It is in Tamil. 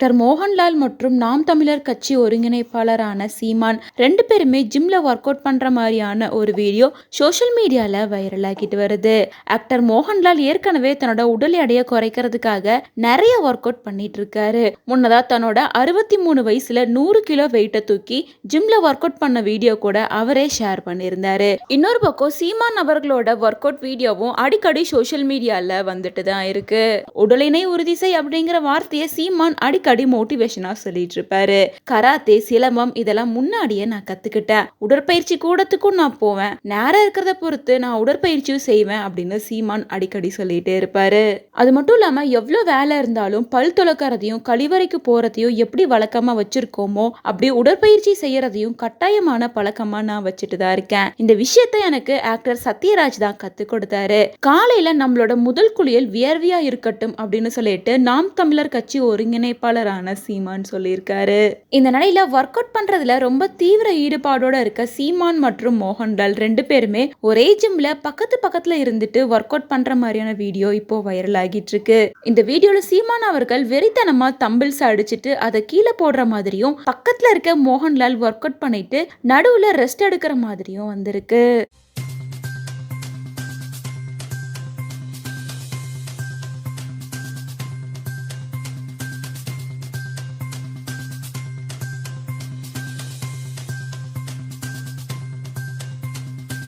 ஆக்டர் மோகன்லால் மற்றும் நாம் தமிழர் கட்சி ஒருங்கிணைப்பாளரான சீமான் 2 பேருமே ஜிம்ல ஒர்க் அவுட் பண்ற மாதிரியான ஒரு வீடியோ சோஷியல் மீடியால வைரல் ஆகிட்டு வருது. ஆக்டர் மோகன்லால் ஏற்கனவே தன்னோட உடல் எடையை குறைக்கிறதுக்காக நிறைய ஒர்க் அவுட் பண்ணிட்டு இருக்காரு. முன்னதா தன்னோட 63 வயசுல 100 கிலோ வெயிட்டை தூக்கி ஜிம்ல ஒர்க் அவுட் பண்ண வீடியோ கூட அவரே ஷேர் பண்ணியிருந்தாரு. இன்னொரு பக்கம் சீமான் அவர்களோட ஒர்க் அவுட் வீடியோவும் அடிக்கடி சோஷியல் மீடியால வந்துட்டு தான் இருக்கு. உடலினை உறுதி செய் அப்படிங்கிற வார்த்தையை சீமான் அடிக்கடி மோட்டிவேஷனா சொல்லிட்டு இருப்பாரு. கராத்தே, சிலம்பம் இதெல்லாம் முன்னாடியே நான் கத்துக்கிட்டேன். உடற்பயிற்சி கூடத்துக்கும் நான் போவேன். நேரம் இருக்கிறத பொறுத்து நான் உடற்பயிற்சியும் செய்வேன் அப்படின்னு சீமான் அடிக்கடி சொல்லிட்டே இருப்பாரு. அது மட்டும் இல்லாம எவ்வளவு வேலை இருந்தாலும் பல் துலக்கறதையும் கழிவறைக்கு போறதையும் எப்படி வழக்கமா வச்சிருக்கோமோ அப்படி உடற்பயிற்சி செய்யறதையும் கட்டாயமான பழக்கமா நான் வச்சுட்டு தான் இருக்கேன். இந்த விஷயத்த எனக்கு ஆக்டர் சத்யராஜ் தான் கத்து கொடுத்தாரு. காலையில நம்மளோட முதல் குளியல் வியர்வையா இருக்கட்டும் அப்படின்னு சொல்லிட்டு நாம் தமிழர் கட்சி ஒருங்கிணைப்பாளரான சீமான் சொல்லியிருக்காரு. இந்த நிலையில ஒர்க் அவுட் பண்றதுல ரொம்ப தீவிர ஈடுபாடோட இருக்க சீமான் மற்றும் மோகன்லால் 2 பேருமே ஒரே ஜிம்ல பக்கத்துல இருந்துட்டு ஒர்க் அவுட் பண்ற மாதிரியான வீடியோ இப்போ வைரல் ஆகிட்டு இருக்கு. இந்த வீடியோல சீமான் அவர்கள் வெறித்தனமா தம்பிள்ஸ் அடிச்சிட்டு அதை கீழே போடுற மாதிரியும், பக்கத்துல இருக்க மோகன்லால் ஒர்க் அவுட் பண்ணிட்டு நடுவுல ரெஸ்ட் எடுக்கிற மாதிரியும் வந்திருக்கு.